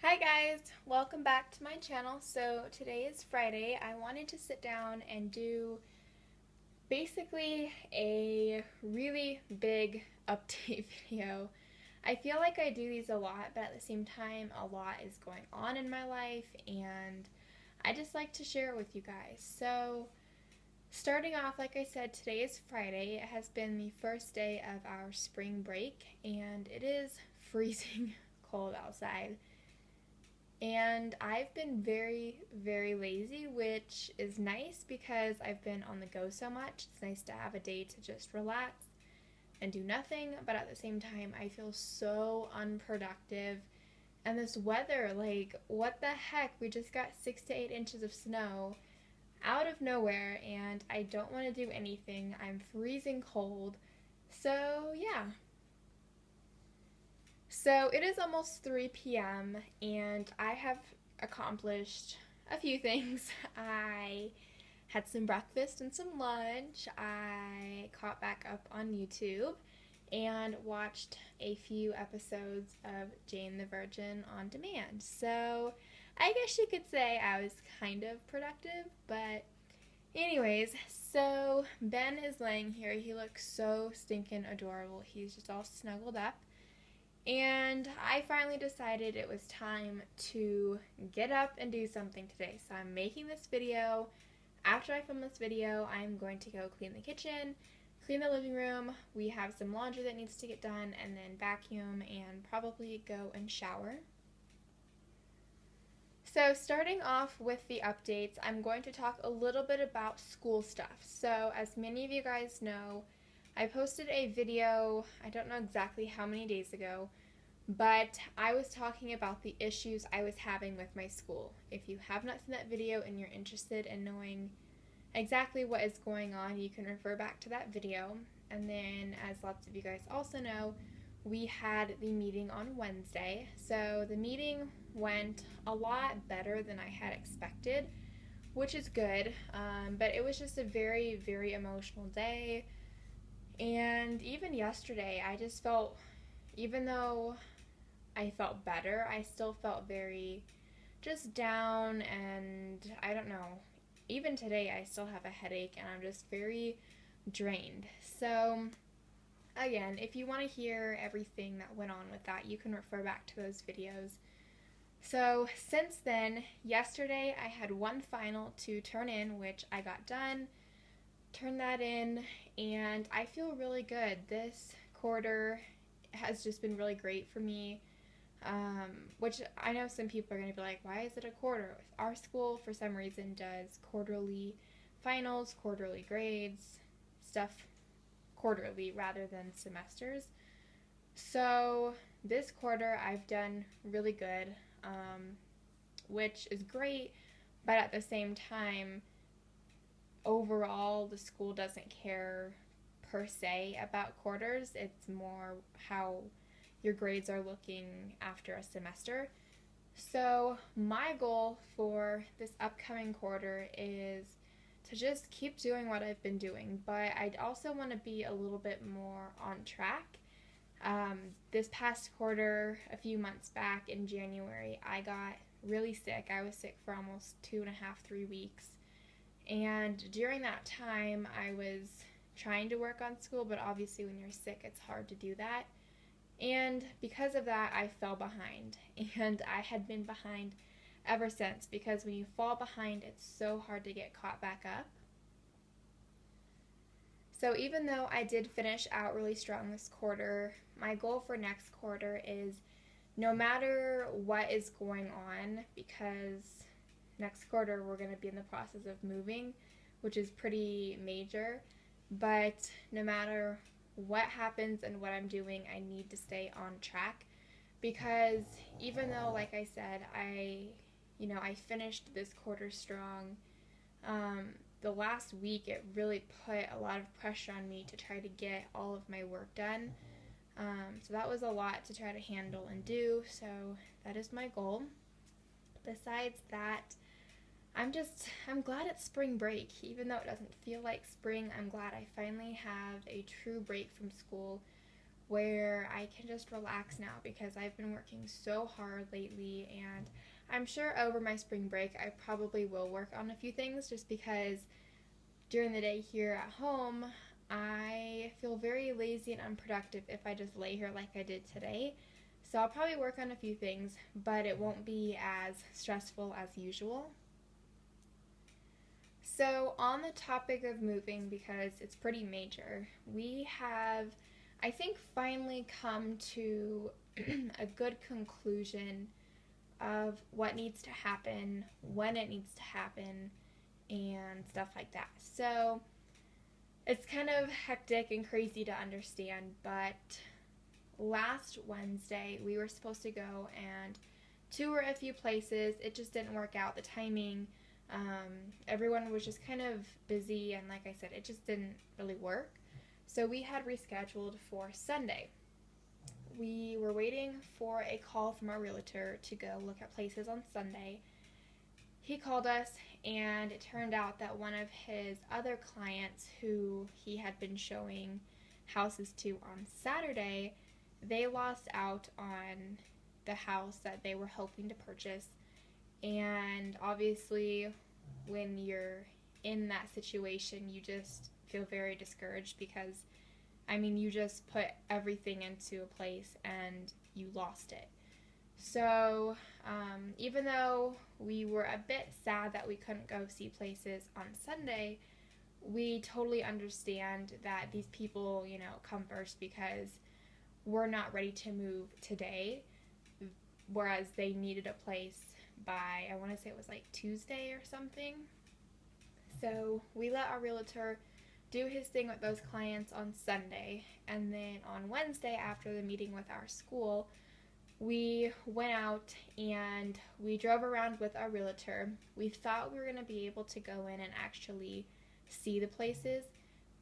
Hi guys, welcome back to my channel. So today is Friday. I wanted to sit down and do basically a really big update video. I feel like I do these a lot, but at the same time a lot is going on in my life and I just like to share it with you guys. So starting off, like I said, today is Friday. It has been the first day of our spring break and it is freezing cold outside. And I've been very lazy, which is nice because I've been on the go so much. It's nice to have a day to just relax and do nothing, but at the same time, I feel so unproductive. And this weather, like, what the heck? We just got 6 to 8 inches of snow out of nowhere, and I don't want to do anything. I'm freezing cold. So, yeah, so it is almost 3 p.m. and I have accomplished a few things. I had some breakfast and some lunch. I caught back up on YouTube and watched a few episodes of Jane the Virgin on demand. So I guess you could say I was kind of productive, but anyways, so Ben is laying here. He looks so stinking adorable. He's just all snuggled up. And I finally decided it was time to get up and do something today. So I'm making this video. After I film this video, I'm going to go clean the kitchen, clean the living room. We have some laundry that needs to get done, and then vacuum and probably go and shower. So starting off with the updates, I'm going to talk a little bit about school stuff. So as many of you guys know, I posted a video, I don't know exactly how many days ago, but I was talking about the issues I was having with my school. If you have not seen that video and you're interested in knowing exactly what is going on, you can refer back to that video. And then, as lots of you guys also know, we had the meeting on Wednesday. So the meeting went a lot better than I had expected, which is good. But it was just a very emotional day. And even yesterday, I just felt, even though I felt better, I still felt very just down, and I don't know. Even today, I still have a headache and I'm just very drained. So, again, if you want to hear everything that went on with that, you can refer back to those videos. So, since then, yesterday I had one final to turn in, which I got done, turned that in, and I feel really good. This quarter has just been really great for me. Which I know some people are going to be like, why is it a quarter? Our school, for some reason, does quarterly finals, quarterly grades, stuff quarterly rather than semesters. So this quarter I've done really good, which is great, but at the same time, overall, the school doesn't care per se about quarters. It's more how your grades are looking after a semester. So my goal for this upcoming quarter is to just keep doing what I've been doing, but I'd also want to be a little bit more on track. This past quarter, a few months back in January, I got really sick. I was sick for almost 2.5, 3 weeks. And during that time, I was trying to work on school, but obviously when you're sick, it's hard to do that. And because of that, I fell behind. And I had been behind ever since, because when you fall behind, it's so hard to get caught back up. So even though I did finish out really strong this quarter, my goal for next quarter is no matter what is going on, because next quarter we're going to be in the process of moving, which is pretty major, but no matter what happens and what I'm doing, I need to stay on track, because even though, like I said, I finished this quarter strong, the last week it really put a lot of pressure on me to try to get all of my work done. So that was a lot to try to handle and do, so that is my goal. Besides that, I'm glad it's spring break. Even though it doesn't feel like spring, I'm glad I finally have a true break from school, where I can just relax now because I've been working so hard lately, and I'm sure over my spring break I probably will work on a few things just because during the day here at home I feel very lazy and unproductive if I just lay here like I did today. So I'll probably work on a few things, but it won't be as stressful as usual. So on the topic of moving, because it's pretty major, we have, I think, finally come to a good conclusion of what needs to happen, when it needs to happen, and stuff like that. So it's kind of hectic and crazy to understand, but last Wednesday we were supposed to go and tour a few places. It just didn't work out. The timing, everyone was just kind of busy, and like I said, it just didn't really work. So we had rescheduled for Sunday. We were waiting for a call from our realtor to go look at places on Sunday. He called us, and it turned out that one of his other clients who he had been showing houses to on Saturday, they lost out on the house that they were hoping to purchase. And obviously, when you're in that situation, you just feel very discouraged because, I mean, you just put everything into a place and you lost it. So, even though we were a bit sad that we couldn't go see places on Sunday, we totally understand that these people, come first because we're not ready to move today, whereas they needed a place by, I want to say it was like Tuesday or something. So we let our realtor do his thing with those clients on Sunday, and then on Wednesday after the meeting with our school, we went out and we drove around with our realtor. We thought we were going to be able to go in and actually see the places,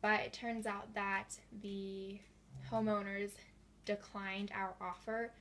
but it turns out that the homeowners declined our offer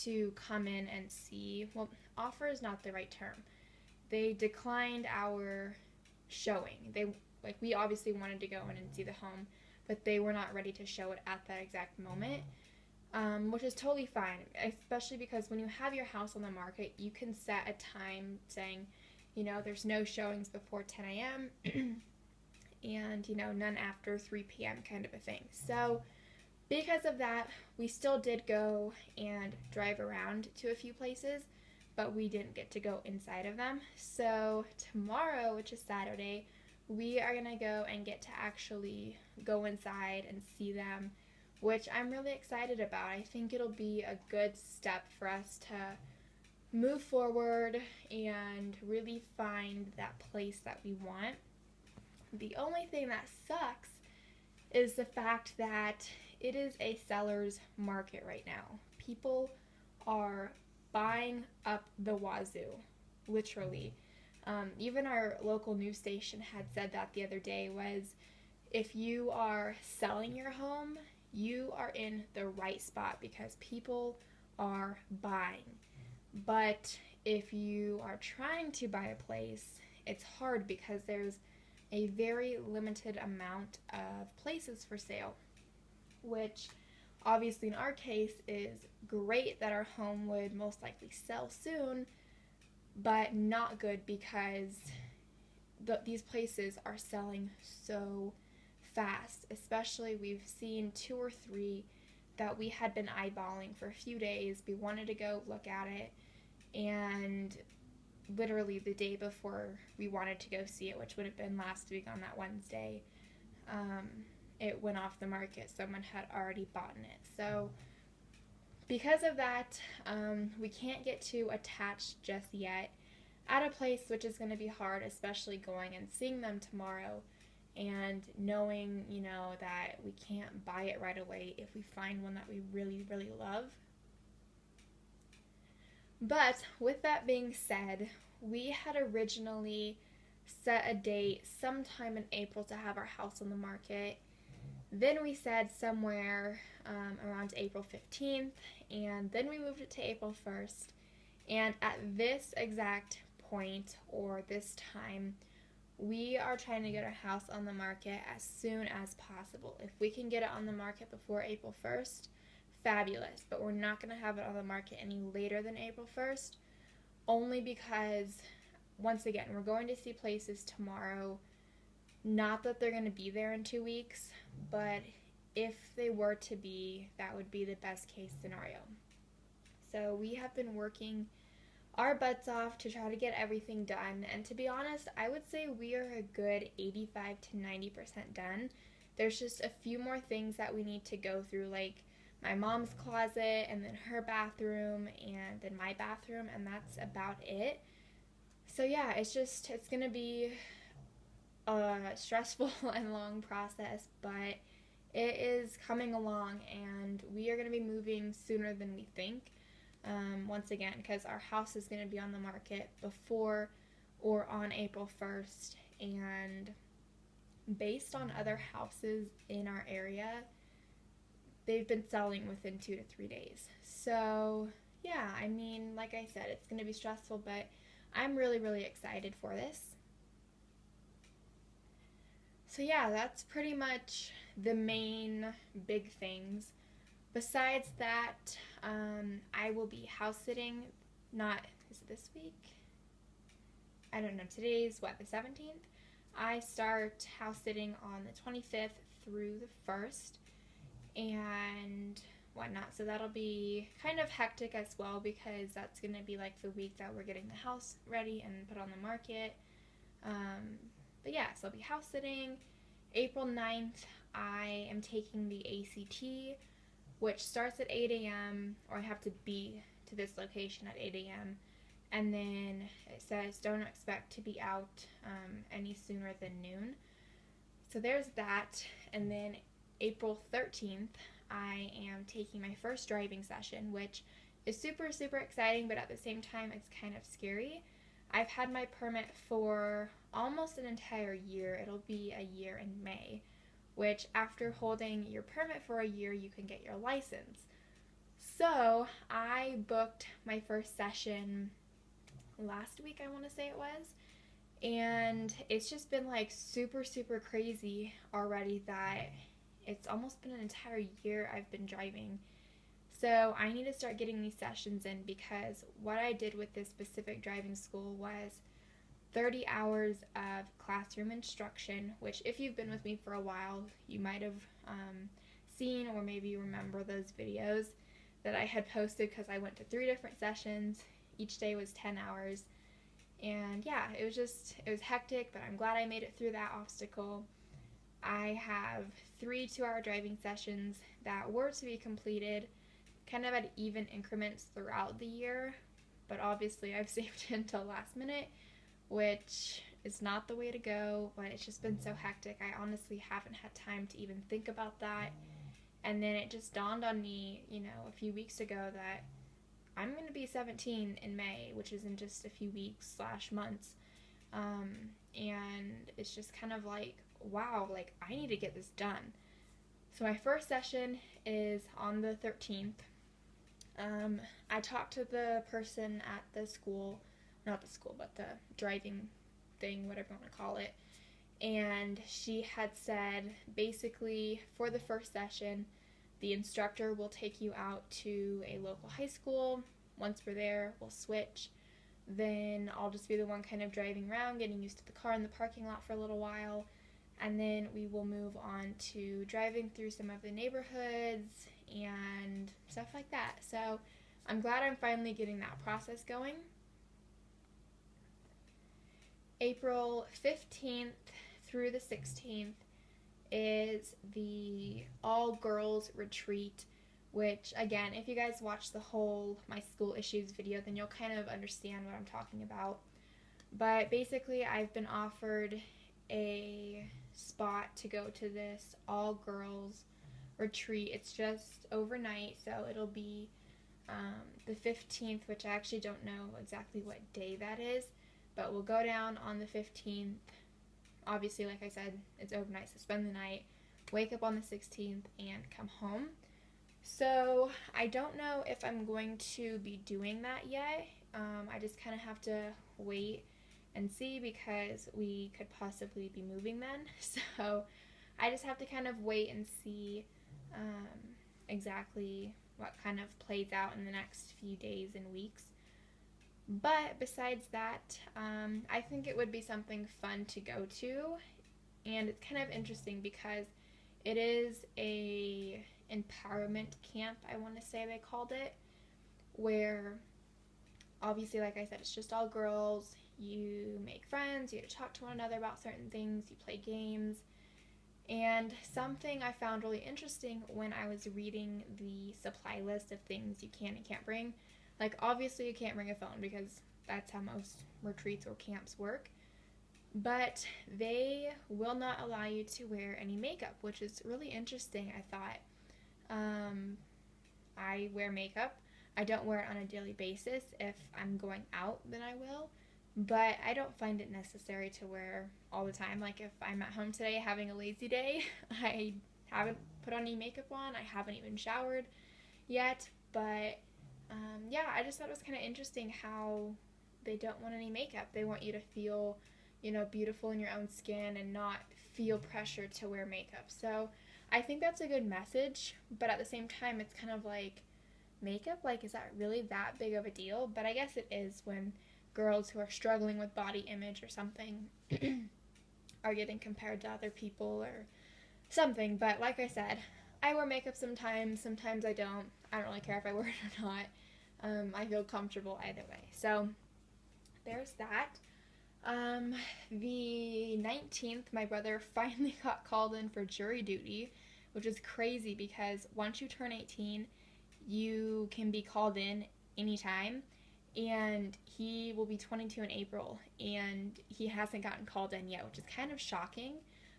to come in and see. Well, offer is not the right term. They declined our showing. We obviously wanted to go in and see the home, but they were not ready to show it at that exact moment. Which is totally fine, especially because when you have your house on the market, you can set a time saying, there's no showings before 10 a.m. and, none after 3 p.m. kind of a thing. So because of that, we still did go and drive around to a few places, but we didn't get to go inside of them. So tomorrow, which is Saturday, we are going to go and get to actually go inside and see them, which I'm really excited about. I think it'll be a good step for us to move forward and really find that place that we want. The only thing that sucks is the fact that it is a seller's market right now. People are buying up the wazoo, literally. Even our local news station had said that the other day was, if you are selling your home, you are in the right spot because people are buying. But if you are trying to buy a place, it's hard because there's a very limited amount of places for sale, which obviously in our case is great that our home would most likely sell soon, but not good because these places are selling so fast. Especially, we've seen 2 or 3 that we had been eyeballing for a few days. We wanted to go look at it, and literally the day before we wanted to go see it, which would have been last week on that Wednesday, it went off the market. Someone had already bought it. So because of that, we can't get too attached just yet at a place, which is going to be hard, especially going and seeing them tomorrow and knowing, that we can't buy it right away if we find one that we really, really love. But with that being said, we had originally set a date sometime in April to have our house on the market. Then we said somewhere around April 15th, and then we moved it to April 1st. And at this exact point, or this time, we are trying to get our house on the market as soon as possible. If we can get it on the market before April 1st, fabulous, but we're not going to have it on the market any later than April 1st, only because, once again, we're going to see places tomorrow. Not that they're going to be there in 2 weeks, but if they were to be, that would be the best case scenario. So we have been working our butts off to try to get everything done, and to be honest, I would say we are a good 85 to 90% done. There's just a few more things that we need to go through, like my mom's closet, and then her bathroom, and then my bathroom, and that's about it. So yeah, it's gonna be a stressful and long process, but it is coming along, and we are gonna be moving sooner than we think. Once again, because our house is going to be on the market before or on April 1st, and based on other houses in our area, they've been selling within 2 to 3 days. So yeah, I mean, like I said, it's going to be stressful, but I'm really, really excited for this. So yeah, that's pretty much the main big things. Besides that, I will be house sitting, is it this week? I don't know, today's the 17th? I start house sitting on the 25th through the 1st, and whatnot, so that'll be kind of hectic as well, because that's going to be like the week that we're getting the house ready and put on the market. But yeah, so I'll be house sitting. April 9th, I am taking the ACT, which starts at 8 a.m., or I have to be to this location at 8 a.m., and then it says don't expect to be out any sooner than noon. So there's that, and then April 13th, I am taking my first driving session, which is super, super exciting, but at the same time, it's kind of scary. I've had my permit for almost an entire year. It'll be a year in May, which after holding your permit for a year, you can get your license. So I booked my first session last week, I want to say it was, and it's just been like super, super crazy already that it's almost been an entire year I've been driving. So I need to start getting these sessions in, because what I did with this specific driving school was 30 hours of classroom instruction, which if you've been with me for a while, you might have seen, or maybe you remember those videos that I had posted, because I went to 3 different sessions. Each day was 10 hours. And yeah, it was hectic, but I'm glad I made it through that obstacle. I have 3 2-hour driving sessions that were to be completed kind of at even increments throughout the year, but obviously I've saved it until last minute, which is not the way to go, but it's just been so hectic. I honestly haven't had time to even think about that. And then it just dawned on me, a few weeks ago that I'm going to be 17 in May, which is in just a few weeks / months. And it's just kind of like, wow, like I need to get this done. So my first session is on the 13th. I talked to the person at the school, not the school, but the driving thing, whatever you want to call it, and she had said basically for the first session, the instructor will take you out to a local high school. Once we're there, we'll switch. Then I'll just be the one kind of driving around, getting used to the car in the parking lot for a little while, and then we will move on to driving through some of the neighborhoods and stuff like that. So I'm glad I'm finally getting that process going. April 15th through the 16th is the all-girls retreat, which, again, if you guys watch the whole My School Issues video, then you'll kind of understand what I'm talking about. But basically, I've been offered a spot to go to this all-girls retreat. It's just overnight, so it'll be the 15th, which I actually don't know exactly what day that is, but we'll go down on the 15th. Obviously, like I said, it's overnight, so spend the night, wake up on the 16th, and come home. So I don't know if I'm going to be doing that yet. I just kind of have to wait and see, because we could possibly be moving then. So I just have to kind of wait and see exactly what kind of plays out in the next few days and weeks. But besides that, I think it would be something fun to go to, and it's kind of interesting because it is a empowerment camp, I want to say they called it, where obviously, like I said, it's just all girls. You make friends, you talk to one another about certain things, you play games. And something I found really interesting when I was reading the supply list of things you can and can't bring, like obviously you can't bring a phone because that's how most retreats or camps work, but they will not allow you to wear any makeup, which is really interesting, I thought. I wear makeup. I don't wear it on a daily basis. If I'm going out, then I will. But I don't find it necessary to wear all the time. Like if I'm at home today having a lazy day, I haven't put on any makeup on. I haven't even showered yet. But yeah, I just thought it was kind of interesting how they don't want any makeup. They want you to feel, beautiful in your own skin and not feel pressure to wear makeup. So I think that's a good message. But at the same time, it's kind of like, makeup? Like, is that really that big of a deal? But I guess it is when girls who are struggling with body image or something are getting compared to other people or something. But like I said, I wear makeup sometimes I don't. I don't really care if I wear it or not. I feel comfortable either way. So there's that. The 19th, my brother finally got called in for jury duty, which is crazy because once you turn 18, you can be called in anytime, and he will be 22 in April, and he hasn't gotten called in yet, which is kind of shocking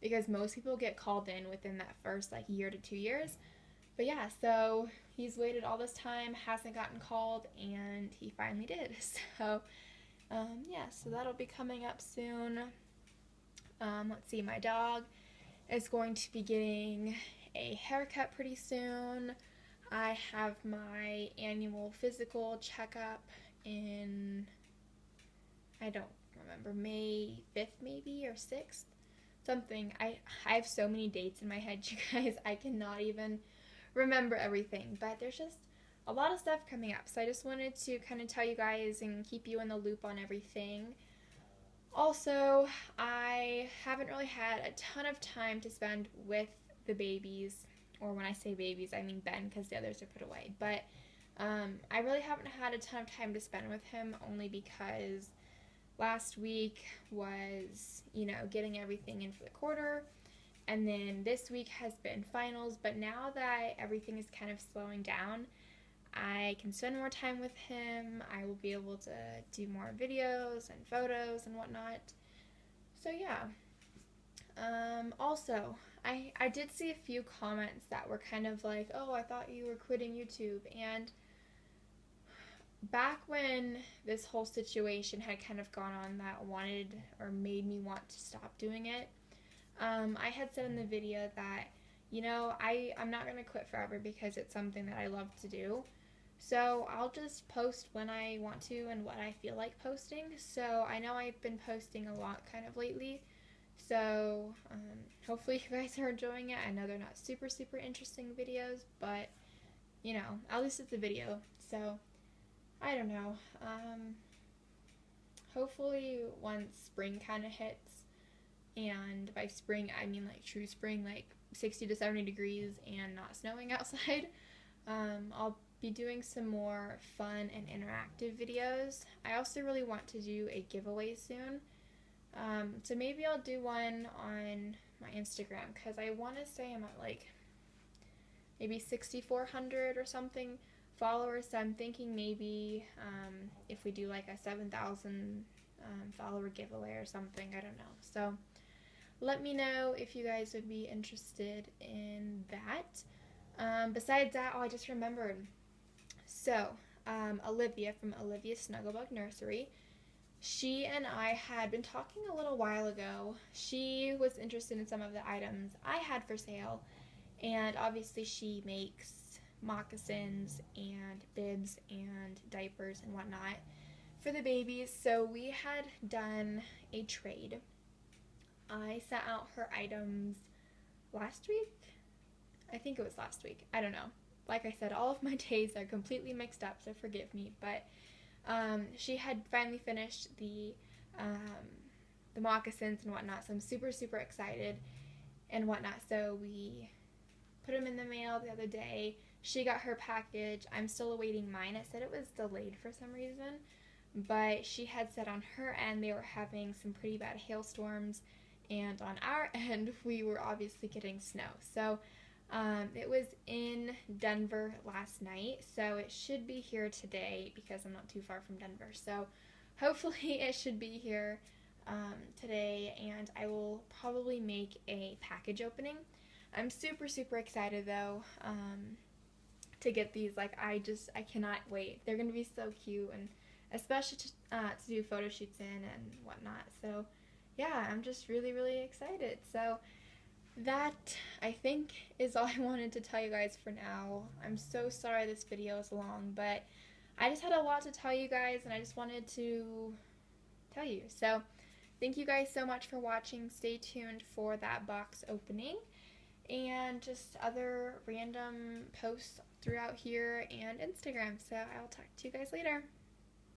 because most people get called in within that first year to 2 years. But yeah, so he's waited all this time, hasn't gotten called, and he finally did. So yeah, so that'll be coming up soon. Let's see, my dog is going to be getting a haircut pretty soon. I have my annual physical checkup in, I don't remember, May 5th maybe, or 6th, something. I have so many dates in my head, you guys, I cannot even remember everything, but there's just a lot of stuff coming up, so I just wanted to kind of tell you guys and keep you in the loop on everything. Also, I haven't really had a ton of time to spend with the babies. Or when I say babies, I mean Ben, because the others are put away. But I really haven't had a ton of time to spend with him, only because last week was, getting everything in for the quarter. And then this week has been finals. But now that everything is kind of slowing down, I can spend more time with him. I will be able to do more videos and photos and whatnot. So yeah. Also, I did see a few comments that were kind of like, oh, I thought you were quitting YouTube. And back when this whole situation had kind of gone on that wanted or made me want to stop doing it, I had said in the video that, I'm not going to quit forever because it's something that I love to do. So I'll just post when I want to and what I feel like posting. So I know I've been posting a lot kind of lately. So hopefully you guys are enjoying it. I know they're not super, super interesting videos, but, at least it's a video. So, I don't know. Hopefully once spring kind of hits, and by spring I mean like true spring, like 60 to 70 degrees and not snowing outside, I'll be doing some more fun and interactive videos. I also really want to do a giveaway soon. So maybe I'll do one on my Instagram, because I want to say I'm at like maybe 6,400 or something followers. So I'm thinking maybe if we do like a 7,000 follower giveaway or something, I don't know. So let me know if you guys would be interested in that. Besides that, I just remembered. So Olivia from Olivia Snugglebug Nursery, she and I had been talking a little while ago. She was interested in some of the items I had for sale, and obviously she makes moccasins and bibs and diapers and whatnot for the babies. So we had done a trade. I sent out her items last week. I think it was last week. I don't know. like I said, all of my days are completely mixed up, so forgive me. But she had finally finished the moccasins and whatnot, so I'm super, super excited and whatnot. So we put them in the mail the other day. She got her package. I'm still awaiting mine. It said it was delayed for some reason, but she had said on her end they were having some pretty bad hailstorms, and on our end we were obviously getting snow. So it was in Denver last night, so it should be here today because I'm not too far from Denver. So hopefully it should be here today, and I will probably make a package opening. I'm super, super excited though to get these. Like, I cannot wait. They're gonna be so cute, and especially to do photo shoots in and whatnot. So yeah, I'm just really, really excited. So that, I think, is all I wanted to tell you guys for now. I'm so sorry this video is long, but I just had a lot to tell you guys, and I just wanted to tell you. So thank you guys so much for watching. Stay tuned for that box opening and just other random posts throughout here and Instagram. So I'll talk to you guys later.